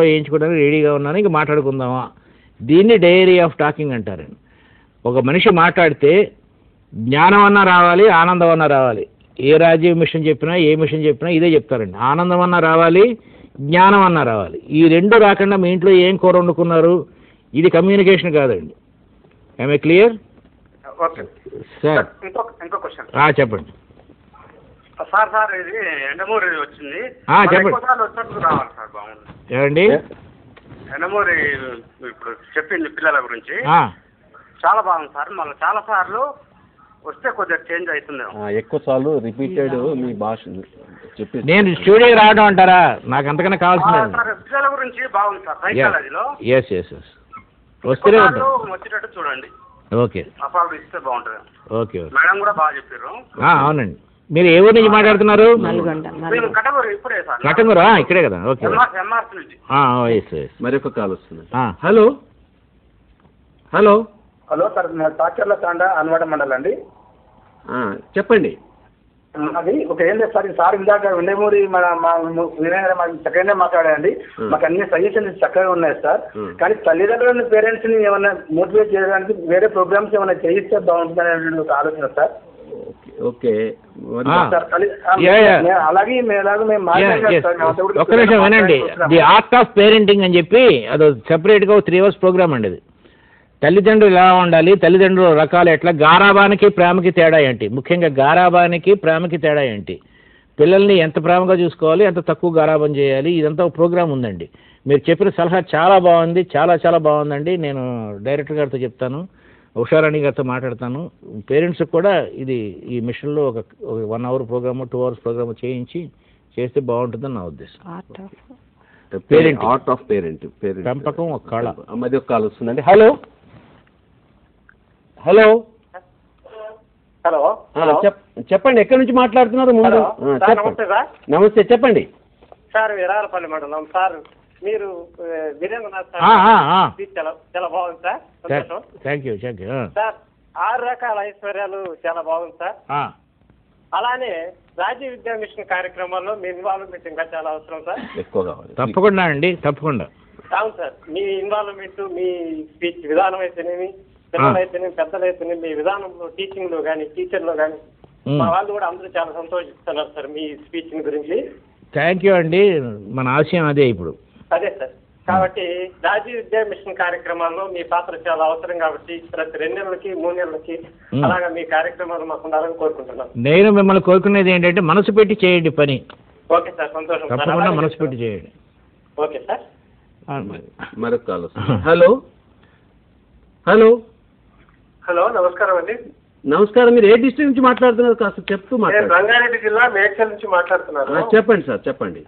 వేయించుకోవడానికి రెడీగా ఉన్నాను, ఇంక మాట్లాడుకుందామా? దీన్ని డైరీ ఆఫ్ టాకింగ్ అంటారండి. ఒక మనిషి మాట్లాడితే జ్ఞానం అన్నా రావాలి, ఆనందం అన్నా రావాలి. ఏ రాజీవ్ మిషన్ చెప్పినా, ఏ మిషన్ చెప్పినా ఇదే చెప్తారండి. ఆనందం అన్నా రావాలి, జ్ఞానం అన్నా రావాలి. ఈ రెండు రాకుండా మీ ఇంట్లో ఏం కూర వండుకున్నారు, ఇది కమ్యూనికేషన్ కాదండి. I'm clear? ఓకే సార్ ఇంకో క్వశ్చన్ చెప్పండి సార్. ఇది ఎండమూరి వచ్చింది, చెప్పండి. వచ్చినప్పుడు రావాలి సార్, బాగుంది. ఏమండి ఎండమూరి ఇప్పుడు చెప్పింది పిల్లల గురించి చాలా బాగుంది సార్. మళ్ళీ చాలా సార్లు వస్తే కొద్దిగా చేంజ్ అవుతుంది, ఎక్కువ సార్లు రిపీటెడ్ మీ భాష చెప్పి. నేను స్టూడియోకి రావడం అంటారా? నాకు అంతకన్నా కావాల్సింది పిల్లల గురించి బాగుంది సార్. సైకాలజీలో ఎస్ వస్తూనే ఉంటారు, వచ్చేటట్టు చూడండి. ఓకే అప్పుడు ఇస్తే బాగుంటుంది. ఓకే మేడం కూడా బాగా చెప్పారు. అవునండి. మీరు ఏ ఊరు నుంచి మాట్లాడుతున్నారు? కటగూరు. ఇప్పుడే సార్ కటంగూరు, ఇక్కడే కదా. ఓకే ఎంఆర్సీ నుంచి. మరొక కాల్ వస్తుంది. హలో హలో హలో సార్, టాచర్ల తాండా అన్వాడ మండలం అండి. చెప్పండి. అది ఒక ఏం లేదు సార్. సార్ ఇందాక విండమూరి చక్కగానే మాట్లాడండి. మాకు అన్ని సజెషన్స్ చక్కగా ఉన్నాయి సార్. కానీ తల్లిదండ్రులని పేరెంట్స్ ని ఏమైనా మోటివేట్ చేయడానికి వేరే ప్రోగ్రామ్స్ ఏమైనా చేయిస్తే బాగుంటుందని ఒక ఆలోచన సార్. ఓకే అలాగే మేము ఒక్క నిమిషం వినండి. ది ఆర్ట్ ఆఫ్ పేరెంటింగ్ అని చెప్పి అది సెపరేట్గా 3 hours ప్రోగ్రామ్ అండి. అది తల్లిదండ్రులు ఎలా ఉండాలి, తల్లిదండ్రుల రకాలు ఎట్లా, గారాబానికి ప్రేమకి తేడా ఏంటి, ముఖ్యంగా గారాబానికి ప్రేమకి తేడా ఏంటి, పిల్లల్ని ఎంత ప్రేమగా చూసుకోవాలి, ఎంత తక్కువ గారాబం చేయాలి, ఇదంతా ఒక ప్రోగ్రామ్ ఉందండి. మీరు చెప్పిన సలహా చాలా బాగుంది, చాలా బాగుందండి. నేను డైరెక్టర్ గారితో చెప్తాను, ఉషారాణి గారితో మాట్లాడతాను. పేరెంట్స్కి కూడా ఈ మిషన్లో ఒక 1 hour ప్రోగ్రామ్ 2 hours ప్రోగ్రామ్ చేస్తే బాగుంటుందని నా ఉద్దేశం. ఆర్ట్ ఆఫ్ పేరెంట్ పెంపకం ఒక కళ. మధ్య ఒక కాల్ వస్తుందండి. హలో హలో హలో చెప్పండి. ఎక్కడి నుంచి మాట్లాడుతున్నారు? ముందు నమస్తే సార్. నమస్తే, చెప్పండి సార్. వీరారపల్లి మండలం సార్. మీరు వీరేంద్రనాథ్ సార్ చాలా బాగుంది సార్. Thank you sir. 6 రకాల ఐశ్వర్యాలు చాలా బాగుంది సార్. అలానే రాజీవ్ విద్యా మిషన్ కార్యక్రమాల్లో మీ ఇన్వాల్వ్మెంట్ ఇంకా చాలా అవసరం సార్. ఎక్కువగా తప్పకుండా అండి, తప్పకుండా. అవును సార్. మీ ఇన్వాల్వ్మెంట్, మీ స్పీచ్ విధానం అయితేనేమి, పిల్లలైతేనేమి, పెద్దలైతేనేమి, మీ విధానంలో టీచింగ్ లో కానీ, టీచర్లో కానీ మా వాళ్ళు కూడా అందరూ చాలా సంతోషిస్తున్నారు సార్ మీ స్పీచ్ గురించి. థ్యాంక్ యూ అండి. మన ఆశయం అదే ఇప్పుడు. అదే సార్. కాబట్టి రాజీవ్ విద్యా మిషన్ కార్యక్రమాల్లో మీ పాత్ర చాలా అవసరం. కాబట్టి ప్రతి 2 నెలలకి 3 నెలలకి అలాగా మీ కార్యక్రమాలు మాకు ఉండాలని కోరుకుంటున్నాను. నేను మిమ్మల్ని కోరుకునేది ఏంటంటే మనసు పెట్టి చేయండి పని. ఓకే సార్, సంతోషం. తప్పకుండా మనసు పెట్టి చేయండి. Okay sir. మరొక కాల్ వస్తుంది. హలో హలో హలో నమస్కారం అండి. నమస్కారం. మీరు ఏ డిస్ట్రిక్ట్ నుంచి మాట్లాడుతున్నారు? కాస్త చెప్తూ మాట్లాడండి. రంగారెడ్డి జిల్లా మేడ్చల్ నుంచి మాట్లాడుతున్నాను. చెప్పండి సార్, చెప్పండి.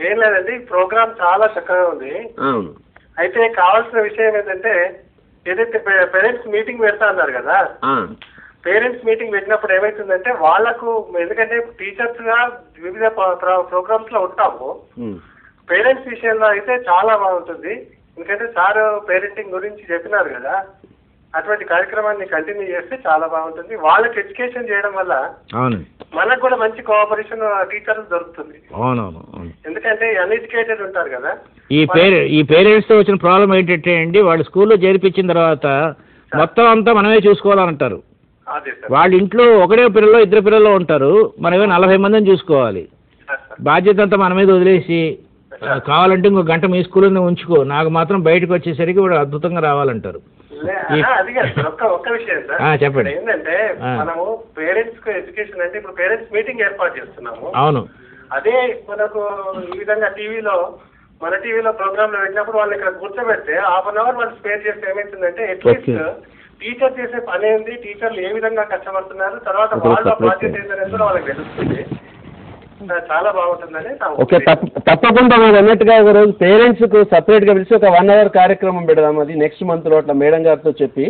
ఏం లేదండి, ప్రోగ్రామ్ చాలా చక్కగా ఉంది. అవును. అయితే కావాల్సిన విషయం ఏంటంటే, ఏదైతే పేరెంట్స్ మీటింగ్ పెడతా అన్నారు కదా, పేరెంట్స్ మీటింగ్ పెట్టినప్పుడు ఏమైతుందంటే వాళ్ళకు, ఎందుకంటే టీచర్స్ గా వివిధ ప్రోగ్రామ్స్ లో ఉంటాము, పేరెంట్స్ విషయంలో అయితే చాలా బాగుంటుంది. ఎందుకంటే సార్ పేరెంటింగ్ గురించి చెప్పినారు కదా, అటువంటి కార్యక్రమాన్ని కంటిన్యూ చేస్తే చాలా బాగుంటుంది. వాళ్ళకి ఎడ్యుకేషన్ చేయడం వల్ల మనకు కూడా మంచి కోఆపరేషన్ టీచర్లు దొరుకుతుంది. ఎందుకంటే అన్ఎడ్యుకేటెడ్ ఉంటారు కదా. ఈ పేరెంట్స్ తో వచ్చిన ప్రాబ్లం ఏంటంటే అండి, వాళ్ళు స్కూల్లో చేర్పించిన తర్వాత మొత్తం అంతా మనమే చూసుకోవాలంటారు. వాళ్ళ ఇంట్లో ఒకడే పిల్లలు 2 పిల్లలు ఉంటారు, మనమే 40 మందిని చూసుకోవాలి. బాధ్యత అంతా మన మీద వదిలేసి కావాలంటే ఇంకో గంట మీ స్కూల్లో ఉంచుకో, నాకు మాత్రం బయటకు వచ్చేసరికి వాడు అద్భుతంగా రావాలంటారు. ఒక్క విషయం సార్, చెప్పండి. ఏంటంటే మనము పేరెంట్స్ కు ఎడ్యుకేషన్ అంటే ఇప్పుడు పేరెంట్స్ మీటింగ్ ఏర్పాటు చేస్తున్నాము. అవును. అదే మనకు ఈ విధంగా మన టీవీలో ప్రోగ్రామ్ లో పెట్టినప్పుడు వాళ్ళని ఇక్కడ కూర్చోబెడితే 1/2 hour వాళ్ళు స్పేర్ చేస్తే ఏమైతుందంటే అట్లీస్ట్ టీచర్ చేసే పని ఏంది, టీచర్లు ఏ విధంగా కష్టపడుతున్నారు, తర్వాత వాళ్ళ బాధ్యత ఏంటనేది కూడా వాళ్ళకి తెలుస్తుంది. చాలా బాగుంటుందని. ఓకే, తప్పకుండా మీరు అన్నట్టుగా ఒక రోజు పేరెంట్స్ కు సపరేట్ గా పిలిచి ఒక 1 hour కార్యక్రమం పెడదాం. అది నెక్స్ట్ మంత్ లో అట్లా మేడం గారితో చెప్పి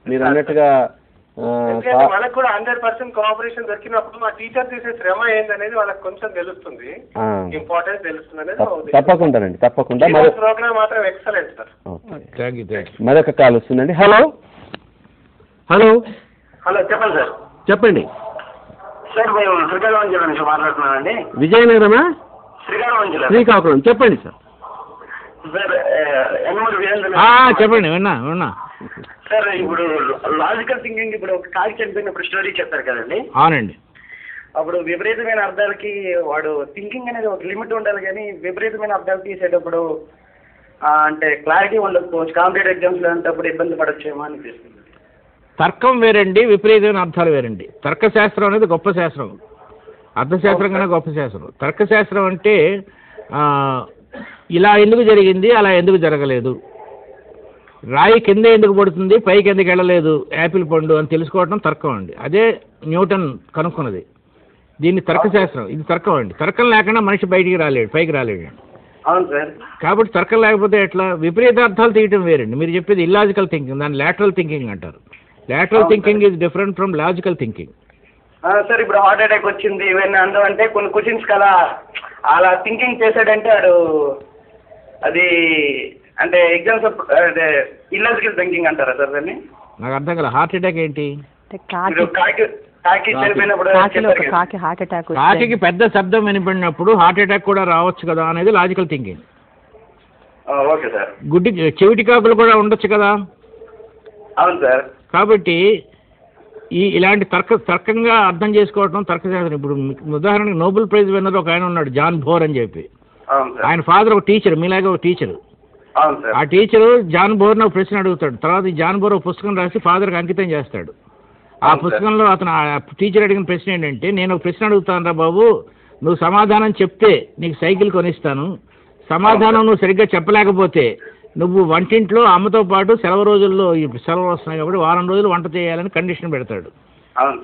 మీరు అన్నట్టుగా మనకు కూడా 100% కోఆపరేషన్ దొరికినప్పుడు మా టీచర్ చేసే శ్రమ ఏందనేది వాళ్ళకి కొంచెం తెలుస్తుంది, ఇంపార్టెన్స్ తెలుస్తుంది అనేది. తప్పకుండానండి, తప్పకుండా. ప్రోగ్రామ్ మాత్రం ఎక్సలెంట్ సార్. మరొక కాల్ వస్తుందండి. హలో హలో హలో చెప్పండి సార్. చెప్పండి సార్. మేము శ్రీకాకుళం జిల్లా నుంచి మాట్లాడుతున్నానండి. విజయనగరమా? శ్రీకాకుళం జిల్లా. శ్రీకాకుళం. చెప్పండి సార్. సార్ ఎన్నమూరి వీరేంద్ర చెప్పండి, విన్నా సార్. ఇప్పుడు లాజికల్ థింకింగ్, ఇప్పుడు ఒక కాకి చనిపోయినప్పుడు స్టోరీ చెప్తారు కదండి. అవునండి. అప్పుడు విపరీతమైన అర్థాలకి వాడు థింకింగ్ అనేది ఒక లిమిట్ ఉండాలి, కానీ విపరీతమైన అర్థాలు తీసేటప్పుడు అంటే క్లారిటీ ఉండకపోవచ్చు. కాంపిటేటివ్ ఎగ్జామ్స్ లాంటప్పుడు ఇబ్బంది పడొచ్చేమో అనిపిస్తుంది. తర్కం వేరండి, విపరీతమైన అర్థాలు వేరండి. తర్కశాస్త్రం అనేది గొప్ప శాస్త్రం, అర్థశాస్త్రం కన్నా గొప్ప శాస్త్రం. తర్కశాస్త్రం అంటే ఇలా ఎందుకు జరిగింది, అలా ఎందుకు జరగలేదు, రాయి కింద ఎందుకు పడుతుంది, పైకి ఎందుకు వెళ్ళలేదు, యాపిల్ పండు అని తెలుసుకోవడం తర్కం అండి. అదే న్యూటన్ కనుక్కున్నది. దీన్ని తర్కశాస్త్రం, ఇది తర్కం అండి. తర్కం లేకుండా మనిషి బయటికి రాలేడు, పైకి రాలేడు. అవును సార్. కాబట్టి తర్కం లేకపోతే ఎట్లా? విపరీత అర్థాలు తీయటం వేరండి. మీరు చెప్పేది ఇల్లాజికల్ థింకింగ్, దాన్ని లాటరల్ థింకింగ్ అంటారు. Lateral thinking is different from logical thinking. Sir ఇప్పుడు హార్ట్ అటాక్ వచ్చింది ఇవన్నీ అంటే కొన్ని క్వశ్చన్స్ కదా అలా థింకింగ్ చేశాడంటే అది అంటే ఎగ్జామ్స్ అదే ఇల్లాజికల్ థింకింగ్ అంటారా సార్ దాన్ని? నాకు అర్థం కదా. హార్ట్ అటాక్ ఏంటి? కాకి పెద్ద శబ్దం వినిపడినప్పుడు హార్ట్ అటాక్ కూడా రావచ్చు కదా అనేది లాజికల్ థింకింగ్. Okay sir. చెవిటి కాకులు కూడా ఉండొచ్చు కదా. అవును సార్. కాబట్టి ఇలాంటి తర్కంగా అర్థం చేసుకోవటం తర్కశాస్త్రం. ఇప్పుడు ఉదాహరణకి నోబెల్ ప్రైజ్ విన్నర్ ఒక ఆయన ఉన్నాడు, జాన్ బోర్ అని చెప్పి. ఆయన ఫాదర్ ఒక టీచర్, మీలాగే ఒక టీచరు. ఆ టీచరు జాన్ బోర్ని ఒక ప్రశ్న అడుగుతాడు. తర్వాత ఈ జాన్ బోర్ ఒక పుస్తకం రాసి ఫాదర్కి అంకితం చేస్తాడు. ఆ పుస్తకంలో అతను టీచర్ అడిగిన ప్రశ్న ఏంటంటే, నేను ఒక ప్రశ్న అడుగుతాను రా బాబు, నువ్వు సమాధానం చెప్తే నీకు సైకిల్ కొనిస్తాను, సమాధానం నువ్వు సరిగ్గా చెప్పలేకపోతే నువ్వు వంటింట్లో అమ్మతో పాటు సెలవు రోజుల్లో, ఈ సెలవులు వస్తున్నాయి కాబట్టి వారం రోజులు వంట చేయాలని కండిషన్ పెడతాడు.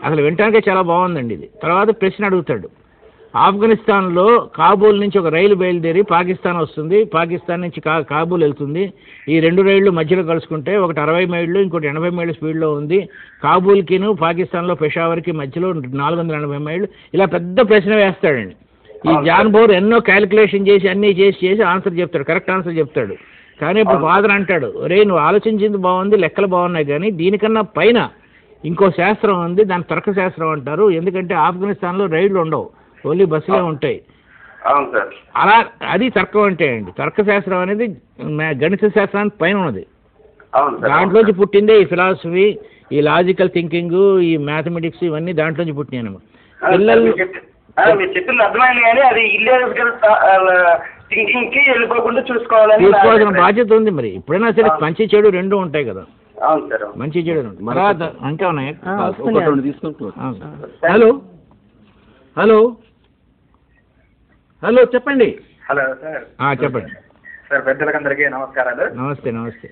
అసలు వినటానికే చాలా బాగుందండి ఇది. తర్వాత ప్రశ్న అడుగుతాడు, ఆఫ్ఘనిస్తాన్లో కాబూల్ నుంచి ఒక రైలు బయలుదేరి పాకిస్తాన్ వస్తుంది, పాకిస్తాన్ నుంచి కాబూల్ వెళ్తుంది. ఈ రెండు రైళ్లు మధ్యలో కలుసుకుంటే ఒకటి 60 మైళ్ళు, ఇంకోటి 80 మైళ్ళ స్పీడ్లో ఉంది. కాబూల్కిను పాకిస్తాన్లో పెషావర్కి మధ్యలో 480 మైళ్ళు. ఇలా పెద్ద ప్రశ్న వేస్తాడండి. ఈ జాన్ బోర్ ఎన్నో క్యాలిక్యులేషన్ చేసి అన్నీ చేసి ఆన్సర్ చెప్తాడు, కరెక్ట్ ఆన్సర్ చెప్తాడు. కానీ ఇప్పుడు ఫాదర్ అంటాడు, ఒరే నువ్వు ఆలోచించింది బాగుంది, లెక్కలు బాగున్నాయి, కానీ దీనికన్నా పైన ఇంకో శాస్త్రం ఉంది, దాని తర్కశాస్త్రం అంటారు. ఎందుకంటే ఆఫ్ఘనిస్తాన్లో రైళ్లు ఉండవు, ఓన్లీ బస్సులే ఉంటాయి. అలా అది తర్కం అంటే అండి. తర్కశాస్త్రం అనేది గణిత శాస్త్రానికి పైన ఉన్నది. దాంట్లోంచి పుట్టిందే ఈ ఫిలాసఫీ, ఈ లాజికల్ థింకింగ్, ఈ మ్యాథమెటిక్స్, ఇవన్నీ దాంట్లోంచి పుట్టినాయి. పిల్లలు చెప్పింది అర్థమైంది, కానీ అది ఇల్లాజికల్ థింకింగ్ కి వెళ్ళిపోకుండా చూసుకోవాల్సిన బాధ్యత ఉంది. మరి ఎప్పుడైనా సరే మంచి చెడు రెండు ఉంటాయి కదా. మంచి చెడు తర్వాత ఇంకా ఉన్నాయి. హలో హలో హలో చెప్పండి. Hello sir. చెప్పండి సార్. పెద్దలకందరికీ నమస్కారాలు. నమస్తే. నమస్తే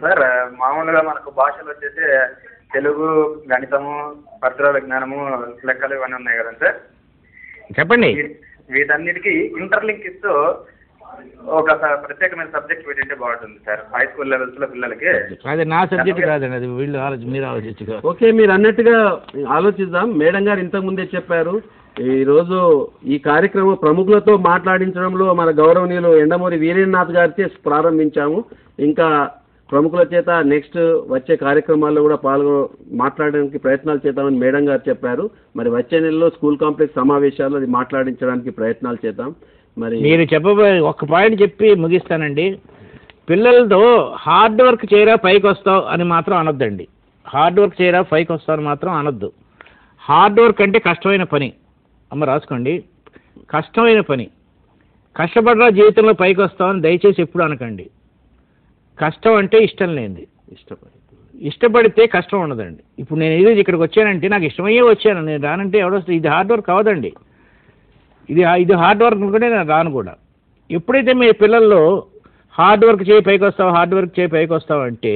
సార్. మామూలుగా మనకు భాషలు వచ్చేసి తెలుగు, గణితము, పరిసర విజ్ఞానము, లెక్కలు ఇవన్నీ ఉన్నాయి కదా సార్. చెప్పండి. వీటన్నిటికీ ఇంటర్లింక్ ఇస్తూ ఒక ప్రత్యేకమైన సబ్జెక్ట్ పెట్టింటే బాగుంటుంది సార్, హై స్కూల్ లెవెల్స్ లో పిల్లలకి. అది నా సబ్జెక్ట్ కాదండి, అది వీళ్ళు మీరు ఆలోచించు. ఓకే, మీరు అన్నట్టుగా ఆలోచిద్దాం. మేడం గారు ఇంతకు ముందే చెప్పారు, ఈరోజు ఈ కార్యక్రమం ప్రముఖులతో మాట్లాడించడంలో మన గౌరవనీయులు ఎండమూరి వీరేంద్రనాథ్ గారిచే ప్రారంభించాము. ఇంకా ప్రముఖుల చేత నెక్స్ట్ వచ్చే కార్యక్రమాల్లో కూడా మాట్లాడడానికి ప్రయత్నాలు చేద్దామని మేడం గారు చెప్పారు. మరి వచ్చే నెలలో స్కూల్ కాంప్లెక్స్ సమావేశాల్లో అది మాట్లాడించడానికి ప్రయత్నాలు చేద్దాం. మరి మీరు చెప్పబోయే ఒక పాయింట్ చెప్పి ముగిస్తానండి. పిల్లలతో హార్డ్ వర్క్ చేయరా పైకి వస్తావు అని మాత్రం అనొద్దండి. హార్డ్ వర్క్ చేయరా పైకి వస్తావు అని మాత్రం అనొద్దు. హార్డ్ వర్క్ అంటే కష్టమైన పని. అమ్మ రాసుకోండి, కష్టమైన పని. కష్టపడరా జీవితంలో పైకి వస్తామని దయచేసి ఎప్పుడు అనకండి. కష్టం అంటే ఇష్టం లేనిది. ఇష్టపడితే కష్టం ఉండదండి. ఇప్పుడు నేను ఈరోజు ఇక్కడికి వచ్చానంటే నాకు ఇష్టమయ్యే వచ్చాను, నేను రానంటే ఎవడొస్తే ఇది హార్డ్ వర్క్ అవదండి. ఇది హార్డ్ వర్క్ అనుకుంటే నేను రాను కూడా. ఎప్పుడైతే మీ పిల్లల్లో హార్డ్ వర్క్ చేయి పైకి వస్తావు, హార్డ్ వర్క్ చేయి పైకి వస్తావు అంటే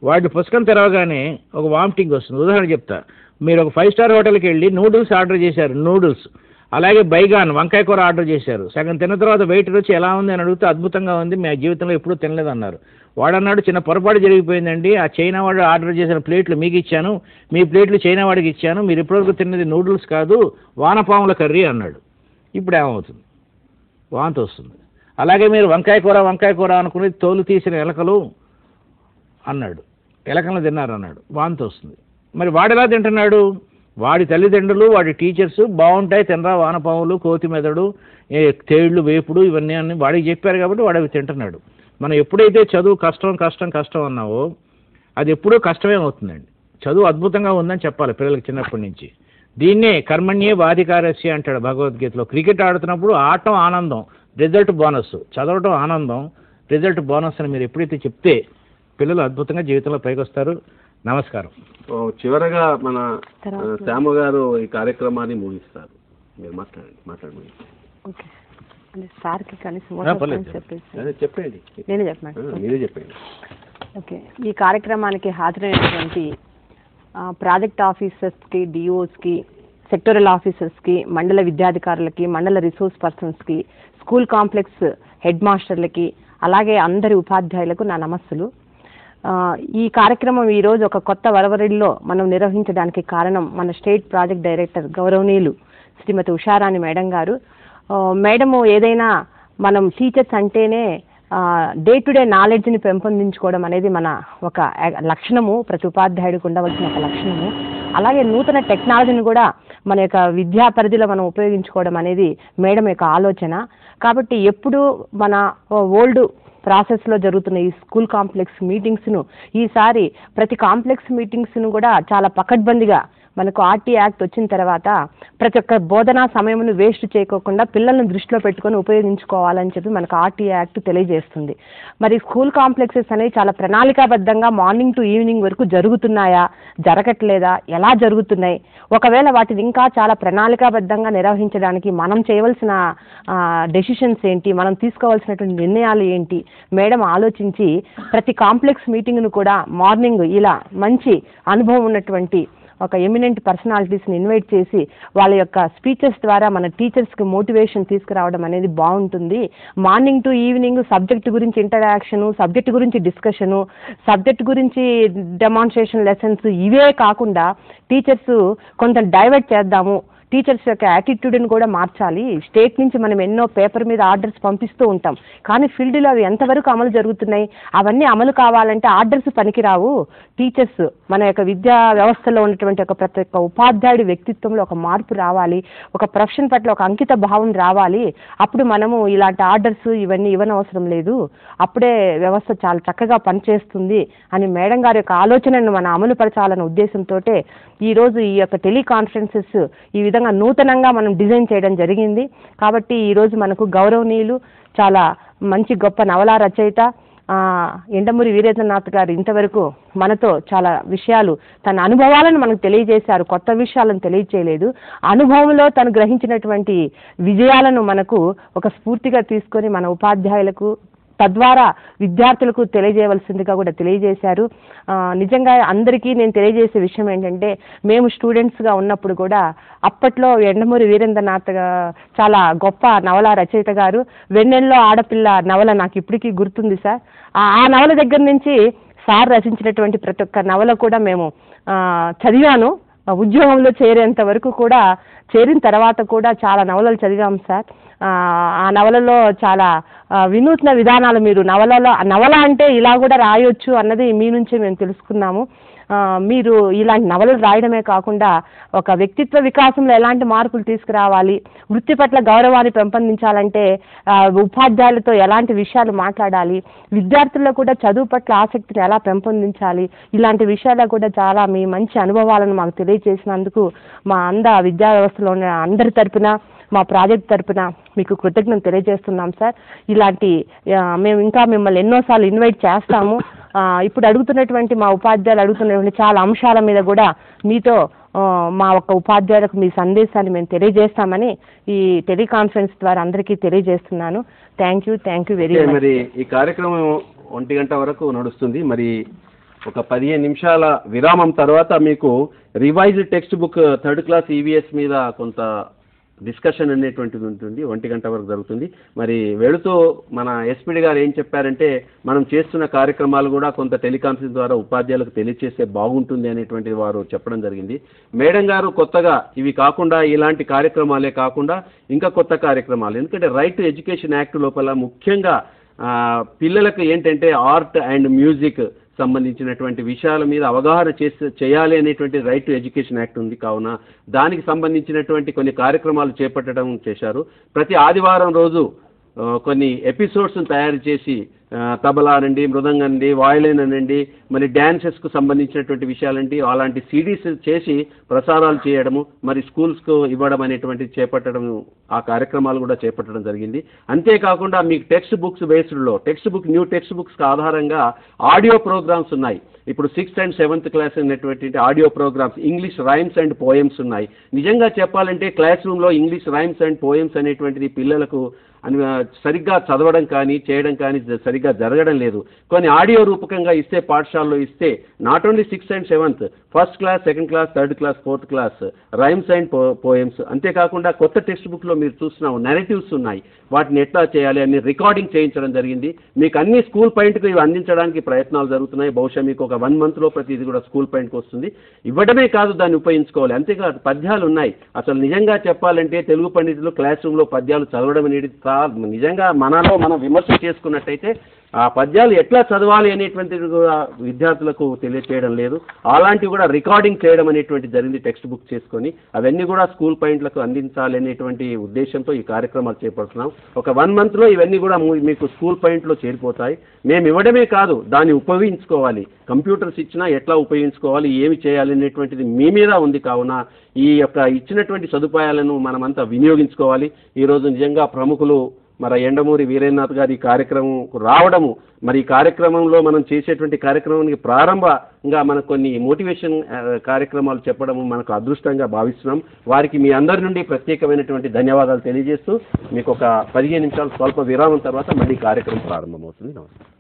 వాటి పుస్తకం తెరవగానే ఒక వామిటింగ్ వస్తుంది. ఉదాహరణ చెప్తా, మీరు ఒక 5 స్టార్ హోటల్కి వెళ్ళి నూడిల్స్ ఆర్డర్ చేశారు, నూడిల్స్, అలాగే బైగాన్ వంకాయ కూర ఆర్డర్ చేశారు. సగం తిన్న తర్వాత వెయిటర్ వచ్చి ఎలా ఉంది అని అడిగితే అద్భుతంగా ఉంది, మీ జీవితంలో ఎప్పుడూ తినలేదన్నారు. వాడన్నాడు, చిన్న పొరపాటు జరిగిపోయిందండి, ఆ చైనా వాడు ఆర్డర్ చేసిన ప్లేట్లు మీకు ఇచ్చాను, మీ ప్లేట్లు చైనా వాడికి ఇచ్చాను, మీరు ఇప్పటివరకు తిన్నది నూడిల్స్ కాదు వానపాముల కర్రీ అన్నాడు. ఇప్పుడు ఏమవుతుంది? వాంతి వస్తుంది. అలాగే మీరు వంకాయ కూర అనుకుని తోలు తీసిన ఎలకలు అన్నాడు, ఎలకలను తిన్నారు అన్నాడు, వాంతి వస్తుంది. మరి వాడు ఎలా తింటున్నాడు? వాడి తల్లిదండ్రులు వాడి టీచర్స్ బాగుంటాయి, తినరా వానపాములు, కోతి మెదడు, తేళ్లు, వేపుడు ఇవన్నీ అన్నీ వాడికి చెప్పారు కాబట్టి వాడు అవి తింటున్నాడు. మనం ఎప్పుడైతే చదువు కష్టం కష్టం కష్టం అన్నావో అది ఎప్పుడూ కష్టమే అవుతుందండి. చదువు అద్భుతంగా ఉందని చెప్పాలి పిల్లలకి చిన్నప్పటి నుంచి. దీన్నే కర్మణ్యే వాధికారస్య అంటాడు భగవద్గీతలో. క్రికెట్ ఆడుతున్నప్పుడు ఆడటం ఆనందం, రిజల్ట్ బోనస్. చదవటం ఆనందం, రిజల్ట్ బోనస్ అని మీరు ఎప్పుడైతే చెప్తే పిల్లలు అద్భుతంగా జీవితంలో పైకి వస్తారు. నమస్కారం. చివరగా మన శ్యామ గారు ఈ కార్యక్రమాన్ని ముగిస్తారు. మీరు మాట్లాడండి. ఓకే అంటే సార్కి కనీసం చెప్పండి. నేనే చెప్పండి. మీరే చెప్పండి. ఓకే, ఈ కార్యక్రమానికి హాజరైనటువంటి ప్రాజెక్ట్ ఆఫీసర్స్కి, డిఓస్కి, సెక్టోరల్ ఆఫీసర్స్కి, మండల విద్యాధికారులకి, మండల రిసోర్స్ పర్సన్స్కి, స్కూల్ కాంప్లెక్స్ హెడ్ మాస్టర్లకి, అలాగే అందరి ఉపాధ్యాయులకు నా నమస్సులు. ఈ కార్యక్రమం ఈరోజు ఒక కొత్త వరవరిలో మనం నిర్వహించడానికి కారణం మన స్టేట్ ప్రాజెక్ట్ డైరెక్టర్ గౌరవనీయులు శ్రీమతి ఉషారాణి మేడం గారు. మేడము ఏదైనా మనం టీచర్స్ అంటేనే డే టు డే నాలెడ్జ్ని పెంపొందించుకోవడం అనేది మన ఒక లక్షణము, ప్రతి ఉపాధ్యాయుడికి ఉండవలసిన ఒక లక్షణము. అలాగే నూతన టెక్నాలజీని కూడా మన యొక్క విద్యా పరిధిలో మనం ఉపయోగించుకోవడం అనేది మేడం యొక్క ఆలోచన. కాబట్టి ఎప్పుడు మన ఓల్డ్ ప్రాసెస్లో జరుగుతున్న ఈ స్కూల్ కాంప్లెక్స్ మీటింగ్స్ను ఈసారి ప్రతి కాంప్లెక్స్ మీటింగ్స్ను కూడా చాలా పకడ్బందీగా మనకు ఆర్టీ యాక్ట్ వచ్చిన తర్వాత ప్రతి ఒక్క బోధనా సమయమును వేస్ట్ చేయకోకుండా పిల్లలను దృష్టిలో పెట్టుకొని ఉపయోగించుకోవాలని చెప్పి మనకు ఆర్టీ యాక్ట్ తెలియజేస్తుంది. మరి స్కూల్ కాంప్లెక్సెస్ అనేవి చాలా ప్రణాళికాబద్ధంగా మార్నింగ్ టు ఈవినింగ్ వరకు జరుగుతున్నాయా, జరగట్లేదా, ఎలా జరుగుతున్నాయి, ఒకవేళ వాటిని ఇంకా చాలా ప్రణాళికాబద్ధంగా నిర్వహించడానికి మనం చేయవలసిన డెసిషన్స్ ఏంటి, మనం తీసుకోవాల్సినటువంటి నిర్ణయాలు ఏంటి, మేడం ఆలోచించి ప్రతి కాంప్లెక్స్ మీటింగ్ను కూడా మార్నింగ్ ఇలా మంచి అనుభవం ఉన్నటువంటి ఒక ఎమినెంట్ పర్సనాలిటీస్ని ఇన్వైట్ చేసి వాళ్ళ యొక్క స్పీచెస్ ద్వారా మన టీచర్స్కి మోటివేషన్ తీసుకురావడం అనేది బాగుంటుంది. మార్నింగ్ టు ఈవినింగ్ సబ్జెక్ట్ గురించి ఇంటరాక్షను, సబ్జెక్ట్ గురించి డిస్కషను, సబ్జెక్ట్ గురించి డెమాన్స్ట్రేషన్ లెసన్స్ ఇవే కాకుండా టీచర్స్ కొంత డైవర్ట్ చేద్దాము, టీచర్స్ యొక్క యాటిట్యూడ్ని కూడా మార్చాలి. స్టేట్ నుంచి మనం ఎన్నో పేపర్ మీద ఆర్డర్స్ పంపిస్తూ ఉంటాం, కానీ ఫీల్డ్లో అవి ఎంతవరకు అమలు జరుగుతున్నాయి, అవన్నీ అమలు కావాలంటే ఆర్డర్స్ పనికిరావు. టీచర్స్ మన యొక్క విద్యా వ్యవస్థలో ఉన్నటువంటి ఒక ప్రతి ఒక్క ఉపాధ్యాయుడి వ్యక్తిత్వంలో ఒక మార్పు రావాలి, ఒక ప్రొఫెషన్ పట్ల ఒక అంకిత భావం రావాలి. అప్పుడు మనము ఇలాంటి ఆర్డర్స్ ఇవన్నీ ఇవ్వనవసరం లేదు, అప్పుడే వ్యవస్థ చాలా చక్కగా పనిచేస్తుంది అని మేడం గారి యొక్క ఆలోచనను మనం అమలుపరచాలన్న ఉద్దేశంతో ఈరోజు ఈ యొక్క టెలికాన్ఫరెన్సెస్ ఈ విధంగా నూతనంగా మనం డిజైన్ చేయడం జరిగింది. కాబట్టి ఈరోజు మనకు గౌరవనీయులు చాలా మంచి గొప్ప నవలా రచయిత ఎండమూరి వీరేంద్రనాథ్ గారు ఇంతవరకు మనతో చాలా విషయాలు తన అనుభవాలను మనకు తెలియజేశారు, కొత్త విషయాలను తెలియజేయలేదు. అనుభవంలో తను గ్రహించినటువంటి విజయాలను మనకు ఒక స్ఫూర్తిగా తీసుకొని మన ఉపాధ్యాయులకు తద్వారా విద్యార్థులకు తెలియజేయవలసిందిగా కూడా తెలియజేశారు. నిజంగా అందరికీ నేను తెలియజేసే విషయం ఏంటంటే, మేము స్టూడెంట్స్గా ఉన్నప్పుడు కూడా అప్పట్లో ఎండమూరి వీరేంద్రనాథ్ చాలా గొప్ప నవల రచయిత గారు, వెన్నెల్లో ఆడపిల్ల నవల నాకు ఇప్పటికీ గుర్తుంది సార్. ఆ నవల దగ్గర నుంచి సార్ రచించినటువంటి ప్రతి ఒక్క నవల కూడా మేము చదివాను. ఉద్యోగంలో చేరేంత వరకు కూడా, చేరిన తర్వాత కూడా చాలా నవలలు చదివాం సార్. ఆ నవలలో చాలా వినూత్న విధానాలు మీరు నవల అంటే ఇలా కూడా రాయొచ్చు అన్నది మీ నుంచే మేము తెలుసుకున్నాము. మీరు ఇలాంటి నవలలు రాయడమే కాకుండా ఒక వ్యక్తిత్వ వికాసంలో ఎలాంటి మార్పులు తీసుకురావాలి, వృత్తి పట్ల గౌరవాన్ని పెంపొందించాలంటే ఉపాధ్యాయులతో ఎలాంటి విషయాలు మాట్లాడాలి, విద్యార్థుల్లో కూడా చదువు పట్ల ఆసక్తిని ఎలా పెంపొందించాలి, ఇలాంటి విషయాల్లో కూడా చాలా మీ మంచి అనుభవాలను మాకు తెలియజేసినందుకు మా విద్యా వ్యవస్థలో ఉన్న అందరి తరపున, మా ప్రాజెక్ట్ తరపున మీకు కృతజ్ఞతలు తెలియజేస్తున్నాం సార్. ఇలాంటి మేము ఇంకా మిమ్మల్ని ఎన్నోసార్లు ఇన్వైట్ చేస్తాము. ఇప్పుడు అడుగుతున్నటువంటి మా ఉపాధ్యాయులు అడుగుతున్నటువంటి చాలా అంశాల మీద కూడా మీతో మా ఒక్క ఉపాధ్యాయులకు మీ సందేశాన్ని మేము తెలియజేస్తామని ఈ టెలికాన్ఫరెన్స్ ద్వారా అందరికీ తెలియజేస్తున్నాను. Thank you very much. మరి ఈ కార్యక్రమం 1 గంట వరకు నడుస్తుంది. మరి ఒక 15 నిమిషాల విరామం తర్వాత మీకు revised text book 3rd class EVS మీద కొంత డిస్కషన్ అనేటువంటిది ఉంటుంది. 1 గంట వరకు జరుగుతుంది. మరి వెళుతూ మన ఎస్పీడి గారు ఏం చెప్పారంటే, మనం చేస్తున్న కార్యక్రమాలు కూడా కొంత టెలికాన్ఫరెన్స్ ద్వారా ఉపాధ్యాయులకు తెలియజేస్తే బాగుంటుంది అనేటువంటిది వారు చెప్పడం జరిగింది. మేడం గారు కొత్తగా ఇవి కాకుండా, ఇలాంటి కార్యక్రమాలే కాకుండా ఇంకా కొత్త కార్యక్రమాలు, ఎందుకంటే రైట్ టు ఎడ్యుకేషన్ యాక్ట్ లోపల ముఖ్యంగా పిల్లలకు ఏంటంటే ఆర్ట్ అండ్ మ్యూజిక్ సంబంధించినటువంటి విషయాల మీద అవగాహన చేయాలి అనేటువంటి రైట్ టు ఎడ్యుకేషన్ యాక్ట్ ఉంది. కావున దానికి సంబంధించినటువంటి కొన్ని కార్యక్రమాలు చేపట్టడం చేశారు. ప్రతి ఆదివారం రోజు కొన్ని ఎపిసోడ్స్ను తయారు చేసి తబలా అనండి, మృదంగం అండి, వాయిలిన్ అనండి, మరి డ్యాన్సెస్కు సంబంధించినటువంటి విషయాలండి అలాంటి సిడీస్ చేసి ప్రసారాలు చేయడము, మరి స్కూల్స్కు ఇవ్వడం అనేటువంటి చేపట్టడం, ఆ కార్యక్రమాలు కూడా చేపట్టడం జరిగింది. అంతేకాకుండా మీకు టెక్స్ట్ బుక్స్ బేస్డ్లో న్యూ టెక్స్ట్ బుక్స్ ఆధారంగా ఆడియో ప్రోగ్రామ్స్ ఉన్నాయి. ఇప్పుడు 6th and 7th క్లాస్ అనేటువంటి audio programs, English rhymes and poems ఉన్నాయి. నిజంగా చెప్పాలంటే క్లాస్ రూమ్లో ఇంగ్లీష్ రైమ్స్ అండ్ పోయమ్స్ అనేటువంటిది పిల్లలకు సరిగ్గా చదవడం కానీ చేయడం కానీ సరిగ్గా జరగడం లేదు. కొన్ని ఆడియో రూపకంగా ఇస్తే, పాఠశాలలో ఇస్తే, not only 6th and 7th, 1st class, 2nd class, 3rd class, 4th class rhymes and poems. అంతేకాకుండా కొత్త టెక్స్ట్ బుక్లో మీరు చూస్తున్నాము నెరేటివ్స్ ఉన్నాయి. వాటిని ఎట్లా చేయాలి అని రికార్డింగ్ చేయించడం జరిగింది. మీకు అన్ని స్కూల్ పాయింట్కు ఇవి అందించడానికి ప్రయత్నాలు జరుగుతున్నాయి. బహుశా మీకు ఒక 1 monthలో ప్రతి ఇది కూడా స్కూల్ పాయింట్కి వస్తుంది. ఇవ్వడమే కాదు, దాన్ని ఉపయోగించుకోవాలి. అంతేకాదు పద్యాలు ఉన్నాయి. అసలు నిజంగా చెప్పాలంటే తెలుగు పండితులు క్లాస్ రూమ్లో పద్యాలు చదవడం అనేది నిజంగా మనలో మనం విమర్శ చేసుకున్నట్టయితే ఆ పద్యాలు ఎట్లా చదవాలి అనేటువంటిది కూడా విద్యార్థులకు తెలియచేయడం లేదు. అలాంటివి కూడా రికార్డింగ్ చేయడం అనేటువంటి జరిగింది టెక్స్ట్ బుక్ చేసుకొని. అవన్నీ కూడా స్కూల్ పాయింట్లకు అందించాలి అనేటువంటి ఉద్దేశంతో ఈ కార్యక్రమాలు చేపడుతున్నాం. ఒక 1 monthలో ఇవన్నీ కూడా మీకు స్కూల్ పాయింట్లో చేరిపోతాయి. మేము ఇవ్వడమే కాదు, దాన్ని ఉపయోగించుకోవాలి. కంప్యూటర్స్ ఇచ్చినా ఎట్లా ఉపయోగించుకోవాలి, ఏమి చేయాలి అనేటువంటిది మీ మీద ఉంది. కావున ఈ యొక్క ఇచ్చినటువంటి సదుపాయాలను మనమంతా వినియోగించుకోవాలి. ఈరోజు నిజంగా ప్రముఖులు మరి యండమూరి వీరేంద్రనాథ్ గారి ఈ కార్యక్రమం రావడము, మరి ఈ కార్యక్రమంలో మనం చేసేటువంటి కార్యక్రమానికి ప్రారంభంగా మనకు కొన్ని మోటివేషన్ కార్యక్రమాలు చెప్పడము మనకు అదృష్టంగా భావిస్తున్నాం. వారికి మీ అందరి నుండి ప్రత్యేకమైనటువంటి ధన్యవాదాలు తెలియజేస్తూ మీకు ఒక 15 నిమిషాలు స్వల్ప విరామం తర్వాత మళ్ళీ కార్యక్రమం ప్రారంభమవుతుంది. నమస్కారం.